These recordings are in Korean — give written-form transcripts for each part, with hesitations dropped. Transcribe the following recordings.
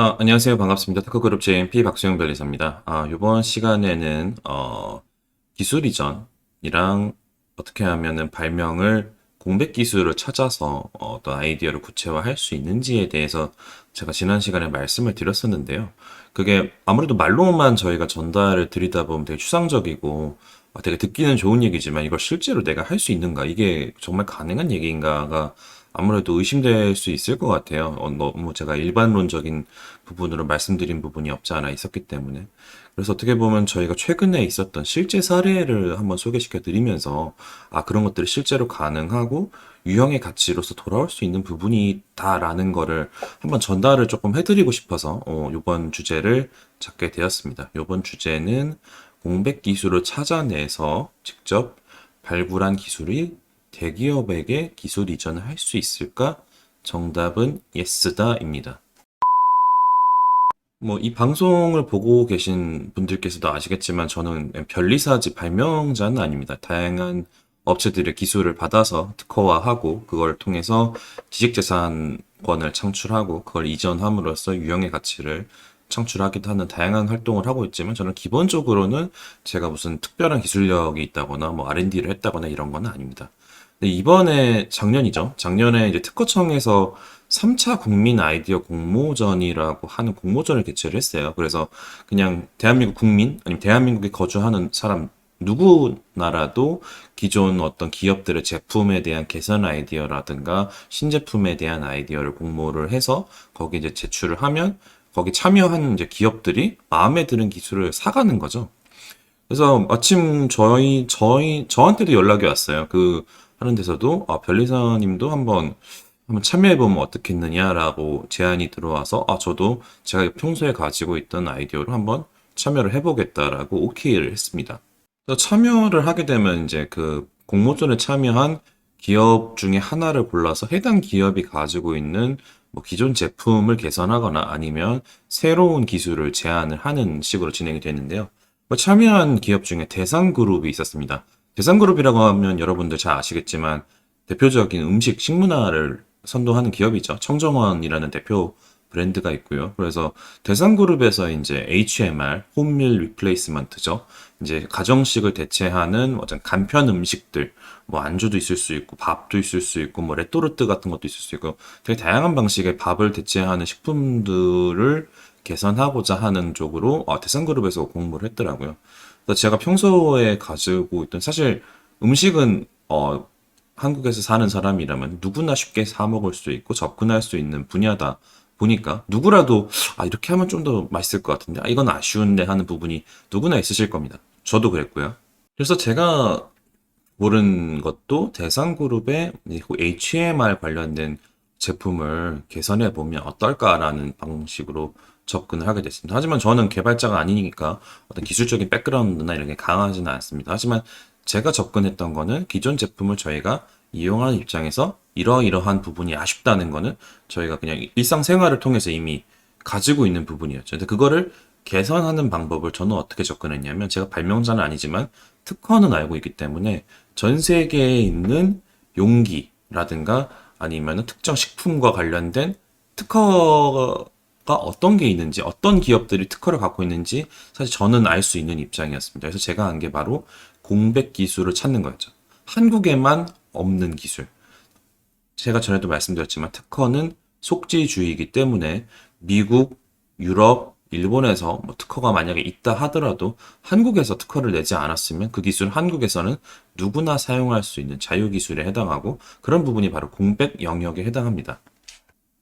안녕하세요. 반갑습니다. 테크그룹 JMP 박수영 변리사입니다. 이번 시간에는 기술 이전이랑 어떻게 하면은 발명을 공백 기술을 찾아서 어떤 아이디어를 구체화할 수 있는지에 대해서 제가 지난 시간에 말씀을 드렸었는데요. 그게 아무래도 말로만 저희가 전달을 드리다 보면 되게 추상적이고 되게 듣기는 좋은 얘기지만 이걸 실제로 내가 할 수 있는가? 이게 정말 가능한 얘기인가가 아무래도 의심될 수 있을 것 같아요. 너무 제가 일반론적인 부분으로 말씀드린 부분이 없지 않아 있었기 때문에. 그래서 어떻게 보면 저희가 최근에 있었던 실제 사례를 한번 소개시켜 드리면서, 그런 것들이 실제로 가능하고 유형의 가치로서 돌아올 수 있는 부분이다라는 거를 한번 전달을 조금 해드리고 싶어서, 이번 주제를 잡게 되었습니다. 이번 주제는 공백 기술을 찾아내서 직접 발굴한 기술이 대기업에게 기술 이전을 할 수 있을까? 정답은 예스다입니다. 이 방송을 보고 계신 분들께서도 아시겠지만 저는 변리사지 발명자는 아닙니다. 다양한 업체들의 기술을 받아서 특허화하고 그걸 통해서 지식재산권을 창출하고 그걸 이전함으로써 유형의 가치를 창출하기도 하는 다양한 활동을 하고 있지만 저는 기본적으로는 제가 무슨 특별한 기술력이 있다거나 R&D를 했다거나 이런 건 아닙니다. 근데 이번에 작년이죠. 작년에 이제 특허청에서 3차 국민 아이디어 공모전이라고 하는 공모전을 개최를 했어요. 그래서 그냥 대한민국 국민, 아니면 대한민국에 거주하는 사람 누구나라도 기존 어떤 기업들의 제품에 대한 개선 아이디어라든가 신제품에 대한 아이디어를 공모를 해서 거기 이제 제출을 하면 거기 참여한 이제 기업들이 마음에 드는 기술을 사가는 거죠. 그래서 마침 저한테도 연락이 왔어요. 하는 데서도, 변리사님도 한번 참여해보면 어떻겠느냐라고 제안이 들어와서, 저도 제가 평소에 가지고 있던 아이디어로 한번 참여를 해보겠다라고 오케이를 했습니다. 그래서 참여를 하게 되면 이제 그 공모전에 참여한 기업 중에 하나를 골라서 해당 기업이 가지고 있는 기존 제품을 개선하거나 아니면 새로운 기술을 제안을 하는 식으로 진행이 되는데요. 참여한 기업 중에 대상그룹이 있었습니다. 대상그룹이라고 하면 여러분들 잘 아시겠지만 대표적인 음식, 식문화를 선도하는 기업이죠. 청정원이라는 대표 브랜드가 있고요. 그래서 대상그룹에서 이제 HMR, 홈밀 리플레이스먼트죠. 이제 가정식을 대체하는 어떤 간편 음식들, 안주도 있을 수 있고, 밥도 있을 수 있고, 레토르트 같은 것도 있을 수 있고, 되게 다양한 방식의 밥을 대체하는 식품들을 개선하고자 하는 쪽으로 대상그룹에서 공모를 했더라고요. 그래서 제가 평소에 가지고 있던 사실 음식은 한국에서 사는 사람이라면 누구나 쉽게 사 먹을 수 있고 접근할 수 있는 분야다 보니까 누구라도 이렇게 하면 좀 더 맛있을 것 같은데 이건 아쉬운데 하는 부분이 누구나 있으실 겁니다. 저도 그랬고요. 그래서 제가 고른 것도 대상그룹의 HMR 관련된 제품을 개선해 보면 어떨까라는 방식으로 접근을 하게 됐습니다. 하지만 저는 개발자가 아니니까 어떤 기술적인 백그라운드나 이런 게 강하지는 않습니다. 하지만 제가 접근했던 거는 기존 제품을 저희가 이용하는 입장에서 이러이러한 부분이 아쉽다는 거는 저희가 그냥 일상생활을 통해서 이미 가지고 있는 부분이었죠. 근데 그거를 개선하는 방법을 저는 어떻게 접근했냐면 제가 발명자는 아니지만 특허는 알고 있기 때문에 전 세계에 있는 용기라든가 아니면 특정 식품과 관련된 특허가 어떤 게 있는지, 어떤 기업들이 특허를 갖고 있는지 사실 저는 알 수 있는 입장이었습니다. 그래서 제가 한 게 바로 공백 기술을 찾는 거였죠. 한국에만 없는 기술. 제가 전에도 말씀드렸지만 특허는 속지주의이기 때문에 미국, 유럽, 일본에서 특허가 만약에 있다 하더라도 한국에서 특허를 내지 않았으면 그 기술은 한국에서는 누구나 사용할 수 있는 자유기술에 해당하고 그런 부분이 바로 공백 영역에 해당합니다.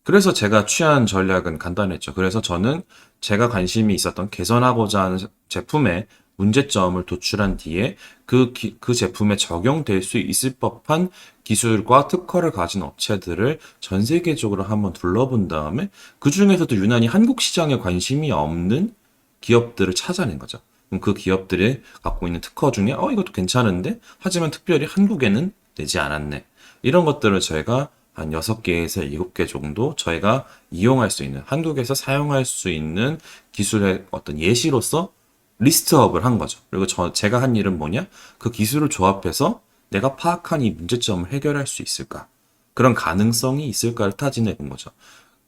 그래서 제가 취한 전략은 간단했죠. 그래서 저는 제가 관심이 있었던 개선하고자 하는 제품의 문제점을 도출한 뒤에 그 제품에 적용될 수 있을 법한 기술과 특허를 가진 업체들을 전 세계적으로 한번 둘러본 다음에 그 중에서도 유난히 한국 시장에 관심이 없는 기업들을 찾아낸 거죠. 그럼 그 기업들이 갖고 있는 특허 중에 이것도 괜찮은데 하지만 특별히 한국에는 내지 않았네. 이런 것들을 저희가 한 6개에서 7개 정도 저희가 이용할 수 있는, 한국에서 사용할 수 있는 기술의 어떤 예시로서 리스트업을 한 거죠. 그리고 제가 한 일은 뭐냐? 그 기술을 조합해서 내가 파악한 이 문제점을 해결할 수 있을까? 그런 가능성이 있을까를 타진해 본 거죠.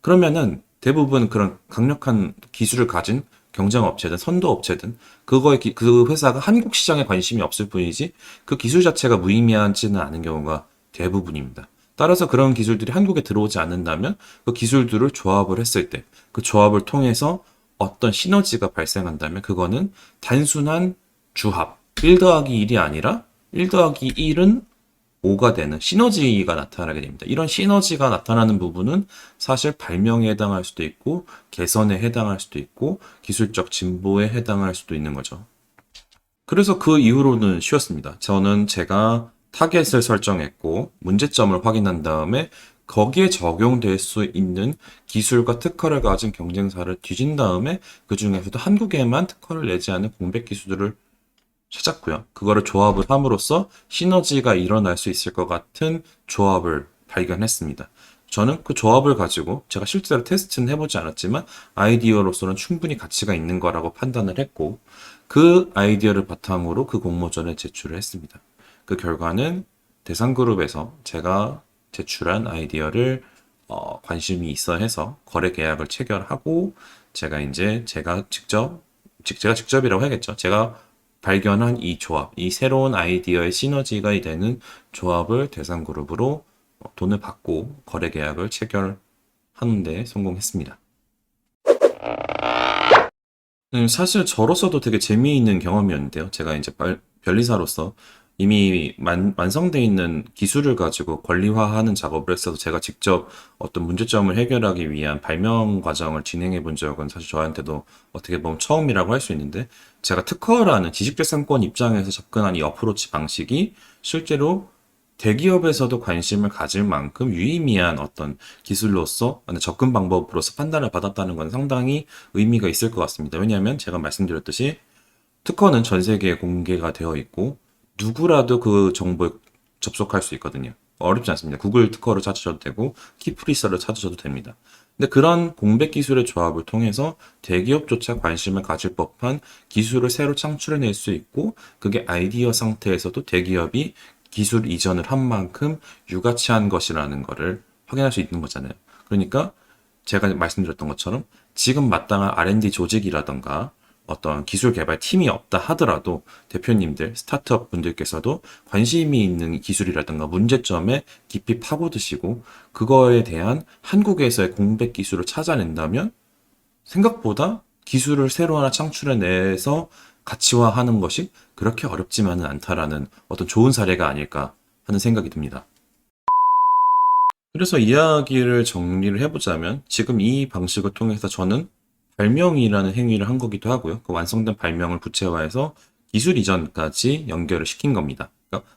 그러면은 대부분 그런 강력한 기술을 가진 경쟁업체든 선도업체든 그 회사가 한국 시장에 관심이 없을 뿐이지 그 기술 자체가 무의미하지는 않은 경우가 대부분입니다. 따라서 그런 기술들이 한국에 들어오지 않는다면 그 기술들을 조합을 했을 때 그 조합을 통해서 어떤 시너지가 발생한다면 그거는 단순한 주합, 1 더하기 1이 아니라 1 더하기 1은 5가 되는 시너지가 나타나게 됩니다. 이런 시너지가 나타나는 부분은 사실 발명에 해당할 수도 있고 개선에 해당할 수도 있고 기술적 진보에 해당할 수도 있는 거죠. 그래서 그 이후로는 쉬웠습니다. 저는 제가 타겟을 설정했고 문제점을 확인한 다음에 거기에 적용될 수 있는 기술과 특허를 가진 경쟁사를 뒤진 다음에 그 중에서도 한국에만 특허를 내지 않은 공백 기술들을 찾았고요. 그거를 조합을 함으로써 시너지가 일어날 수 있을 것 같은 조합을 발견했습니다. 저는 그 조합을 가지고 제가 실제로 테스트는 해보지 않았지만 아이디어로서는 충분히 가치가 있는 거라고 판단을 했고 그 아이디어를 바탕으로 그 공모전에 제출을 했습니다. 그 결과는 대상그룹에서 제가 제출한 아이디어를 관심이 있어 해서 거래 계약을 체결하고 제가 직접이라고 해야겠죠. 제가 발견한 이 조합, 이 새로운 아이디어의 시너지가 되는 조합을 대상그룹으로 돈을 받고 거래 계약을 체결하는 데 성공했습니다. 사실 저로서도 되게 재미있는 경험이었는데요. 제가 이제 변리사로서 이미 완성되어 있는 기술을 가지고 권리화하는 작업을 했어서 제가 직접 어떤 문제점을 해결하기 위한 발명 과정을 진행해 본 적은 사실 저한테도 어떻게 보면 처음이라고 할 수 있는데 제가 특허라는 지식재산권 입장에서 접근한 이 어프로치 방식이 실제로 대기업에서도 관심을 가질 만큼 유의미한 어떤 기술로서 접근 방법으로서 판단을 받았다는 건 상당히 의미가 있을 것 같습니다. 왜냐하면 제가 말씀드렸듯이 특허는 전 세계에 공개가 되어 있고 누구라도 그 정보에 접속할 수 있거든요. 어렵지 않습니다. 구글 특허를 찾으셔도 되고 키프리서를 찾으셔도 됩니다. 근데 그런 공백 기술의 조합을 통해서 대기업조차 관심을 가질 법한 기술을 새로 창출해낼 수 있고 그게 아이디어 상태에서도 대기업이 기술 이전을 한 만큼 유가치한 것이라는 것을 확인할 수 있는 거잖아요. 그러니까 제가 말씀드렸던 것처럼 지금 마땅한 R&D 조직이라던가 어떤 기술 개발 팀이 없다 하더라도 대표님들, 스타트업 분들께서도 관심이 있는 기술이라든가 문제점에 깊이 파고드시고 그거에 대한 한국에서의 공백 기술을 찾아낸다면 생각보다 기술을 새로 하나 창출해내서 가치화하는 것이 그렇게 어렵지만은 않다라는 어떤 좋은 사례가 아닐까 하는 생각이 듭니다. 그래서 이야기를 정리를 해보자면 지금 이 방식을 통해서 저는 발명이라는 행위를 한 거기도 하고요. 그 완성된 발명을 구체화해서 기술 이전까지 연결을 시킨 겁니다. 그러니까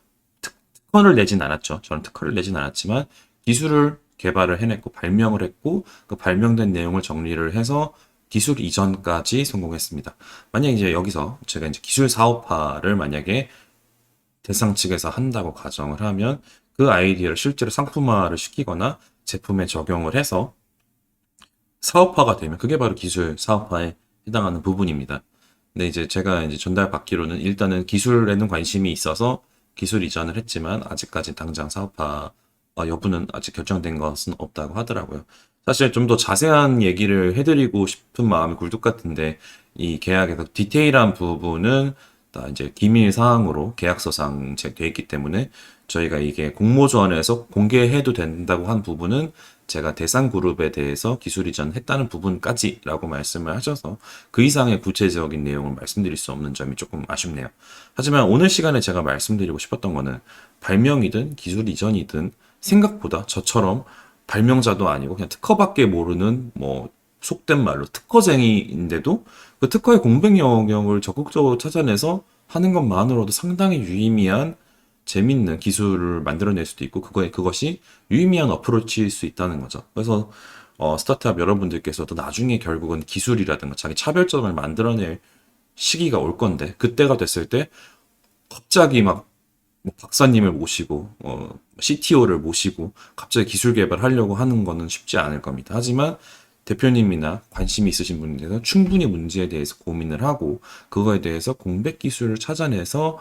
특허를 내진 않았죠. 저는 특허를 내진 않았지만 기술을 개발을 해냈고 발명을 했고 그 발명된 내용을 정리를 해서 기술 이전까지 성공했습니다. 만약에 이제 여기서 제가 이제 기술 사업화를 만약에 대상 측에서 한다고 가정을 하면 그 아이디어를 실제로 상품화를 시키거나 제품에 적용을 해서 사업화가 되면 그게 바로 기술 사업화에 해당하는 부분입니다. 근데 이제 제가 이제 전달받기로는 일단은 기술에는 관심이 있어서 기술 이전을 했지만 아직까지 당장 사업화 여부는 아직 결정된 것은 없다고 하더라고요. 사실 좀 더 자세한 얘기를 해드리고 싶은 마음이 굴뚝 같은데 이 계약에서 디테일한 부분은 다 이제 기밀 사항으로 계약서상 되어 있기 때문에 저희가 이게 공모전에서 공개해도 된다고 한 부분은 제가 대상 그룹에 대해서 기술 이전했다는 부분까지라고 말씀을 하셔서 그 이상의 구체적인 내용을 말씀드릴 수 없는 점이 조금 아쉽네요. 하지만 오늘 시간에 제가 말씀드리고 싶었던 거는 발명이든 기술 이전이든 생각보다 저처럼 발명자도 아니고 그냥 특허밖에 모르는 뭐 속된 말로 특허쟁이인데도 그 특허의 공백 영역을 적극적으로 찾아내서 하는 것만으로도 상당히 유의미한 재밌는 기술을 만들어낼 수도 있고 그것이 유의미한 어프로치일 수 있다는 거죠. 그래서 스타트업 여러분들께서도 나중에 결국은 기술이라든가 자기 차별점을 만들어낼 시기가 올 건데 그때가 됐을 때 갑자기 막뭐 박사님을 모시고 CTO를 모시고 갑자기 기술 개발하려고 하는 거는 쉽지 않을 겁니다. 하지만 대표님이나 관심이 있으신 분들은 충분히 문제에 대해서 고민을 하고 그거에 대해서 공백 기술을 찾아내서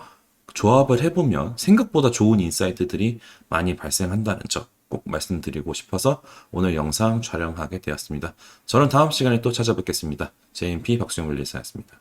조합을 해보면 생각보다 좋은 인사이트들이 많이 발생한다는 점. 꼭 말씀드리고 싶어서 오늘 영상 촬영하게 되었습니다. 저는 다음 시간에 또 찾아뵙겠습니다. JMP 박수영 물리사였습니다.